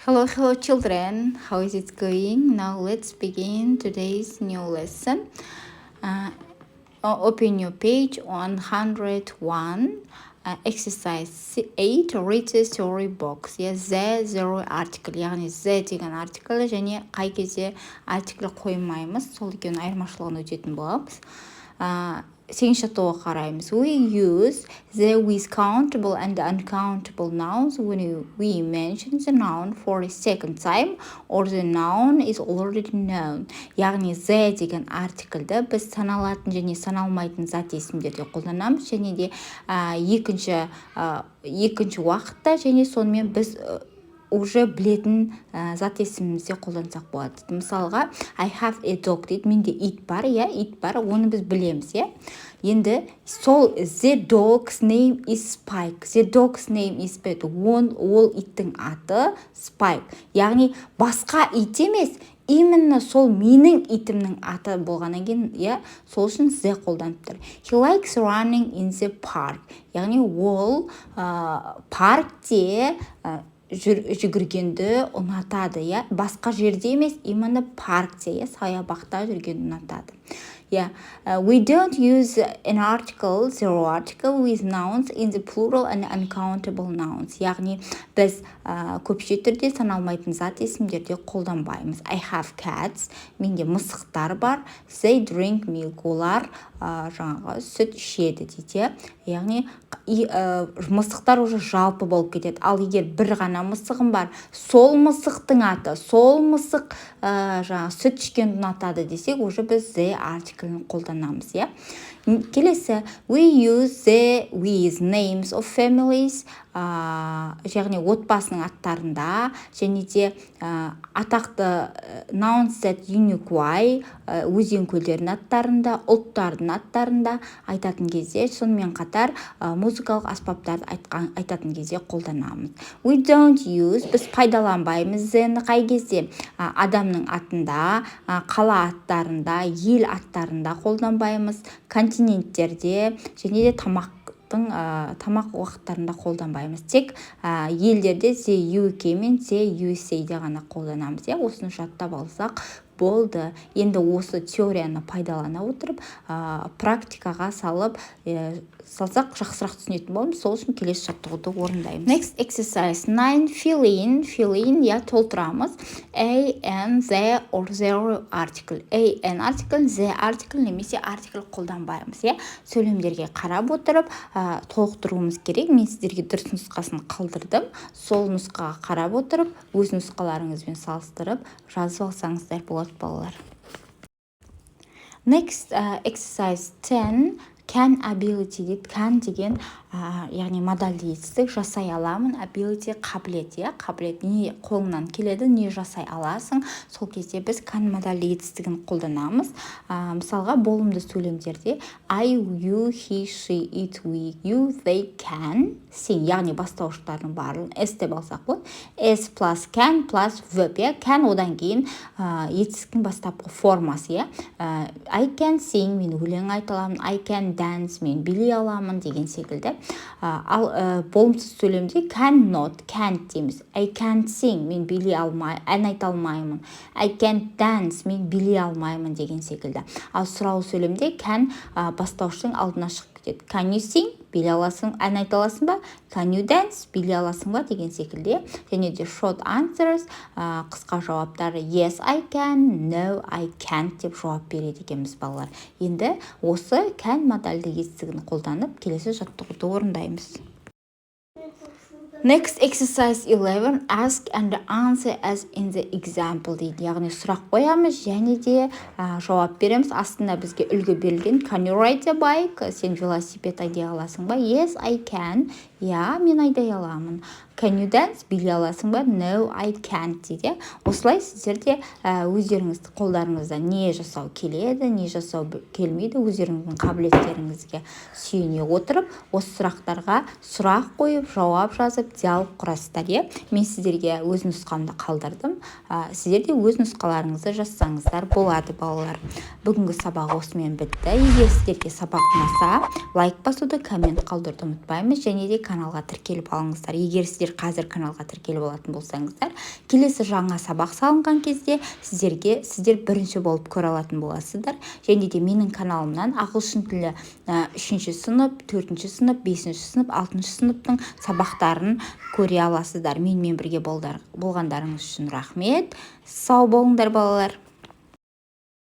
Hello, children. How is it going? Now let's begin today's new lesson. Uh, Open your page 101. Exercise 8 read the story box. The zero article. яғни the деген article және қай кезде article қоймаймыз. Сол екеуінің айырмашылығын өтетін боламыз. Сегізінші жаттауға қараймыз. We use the with countable and uncountable nouns when we mention the noun for a second time or the noun is already known. Яғни the деген артиклді біз саналатын және саналмайтын зат есімдерде қолданамыз, және де екінші уақытта және сонымен біз уже білетін зат есімімізде қолдансақ болады. Мысалға, I have a dog дейді, менде ит бар, ит бар, оны біз білеміз, Енді сол the dog's name is Spike. The dog's name is Spike. Ол иттің аты Spike. Яғни басқа ит емес, именно сол менің итімнің аты болғаннан кейін, сол үшін the қолданып тұр. He likes running in the park. Яғни ол паркте жүгіргенді ұнатады, басқа жерде емес, именно паркте, саябақта жүргенді ұнатады. We don't use an article, zero article with nouns in the plural and uncountable nouns. Яғни біз көпше түрде саналмайтын зат есімдерде қолданбаймыз. I have cats, менде мысықтар бар. They drink milk, олар жаңағы сүт ішеді дейді. Яғни мысықтар уже жалпы болып кетеді. Ал егер бір ғана мысығым бар, сол мысықтың аты, сол мысық сүт ішкенді ұнатады десек, уже біз the article қолданамыз, Келесі, we use the with names of families, яғни отбасының аттарында, және де атақты nouns that unique, өзен көлдердің аттарында, ұлттардың аттарында айтатын кезде, сонымен қатар музыкалық аспаптарды айтатын кезде қолданамыз. We don't use, біз пайдаланбаймыз the-ні қай кезде? Адамның атында, қала аттарында, ел аттарында қолданбаймыз, континенттерде және де тамақ уақыттарында қолданбаймыз. Тек елдерде the UK мен the USA-де ғана қолданамыз. Осыны жаттап алсақ болды. Енді осы теорияны пайдалана отырып, практикаға салсақ жақсырақ түсінетін боламыз. Сол үшін келесі жаттығуды орындаймыз. Next exercise 9. Fill in, толтырамыз. A, N, the or zero article. A, N article, the article немесе article қолданбаймыз. Сөйлемдерге қарап отырып, толықтыруымыз керек. Мен сіздерге дұрыс нұсқасын қалдырдым. Сол нұсқаға қарап отырып, өз нұсқаларыңызбен салыстырып, жазып алсаңыздар болады, балалар. Next exercise 10. Can ability дейді. Can деген яғни модальді етістік, жасай аламын. Ability қабілет, қабілет не қолыңнан келеді, не жасай аласың. Сол кезде біз can модальді етістігін қолданамыз. Мысалға, болымды сөйлемдерде I, you, he, she, it, we, you, they, can, сен, яғни бастауыштардың барлығын S деп алсақ болады. S plus can plus verb, can одан кейін етістіктің бастапқы формасы, I can sing, мен өлең айта аламын. I can dance, мен билей аламын деген секілді. Ал болымсыз сөйлемде cannot, can't дейміз. I can't sing, мен билей алмай, ән айта алмаймын. I can't dance, мен билей алмаймын деген секілді. Ал сұраулы сөйлемде can бастауыштың алдына шығып кетеді. Can you sing, билей аласың, ән айта аласың ба? Can you dance, билей аласың ба деген секілде. Және де short answers, қысқа жауаптары yes I can, no I can't деп жауап береді екенбіз, балалар. Енді осы can модальді етістігін қолданып келесі жаттығуды орындаймыз. Next exercise 11. Ask and answer as in the example дейді. Яғни сұрақ қоямыз және де жауап береміз. Астында бізге үлгі берілген. Can you ride a bike? Сен велосипед айдай аласың ба? Yes, I can. Мен айдай аламын. Can you dance? Билей аласың ба? No, I can't дейді. Осылай сіздерде өздеріңізді қолдарыңызда не жасау келеді, не жасау келмейді, өздеріңіздің қабілеттеріңізге сүйене отырып, осы сұрақтарға сұрақ қойып, жауап жазып, диалог құрасыздар. Мен сіздерге өз нұсқамды қалдырдым. Сіздерде өз нұсқаларыңызды жазсаңыздар болады, балалар. Бүгінгі сабақ осымен бітті. Егер сіздерге сабақ ұнаса, лайк басуды, коммент қалдыруды ұмытпаймыз, және де каналға тіркеліп алыңыздар. Егер сіздер сіздер қазір каналға тіркеліп алатын болсаңыздар, келесі жаңа сабақ салынған кезде сіздер бірінші болып көре алатын боласыздар. Және де менің каналымнан ағылшын тілі 3-ші сынып, 4-ші сынып, 5-ші сынып, 6-ші сыныптың сабақтарын көре аласыздар. Менімен бірге болғандарыңыз үшін рахмет. Сау болыңдар балалар.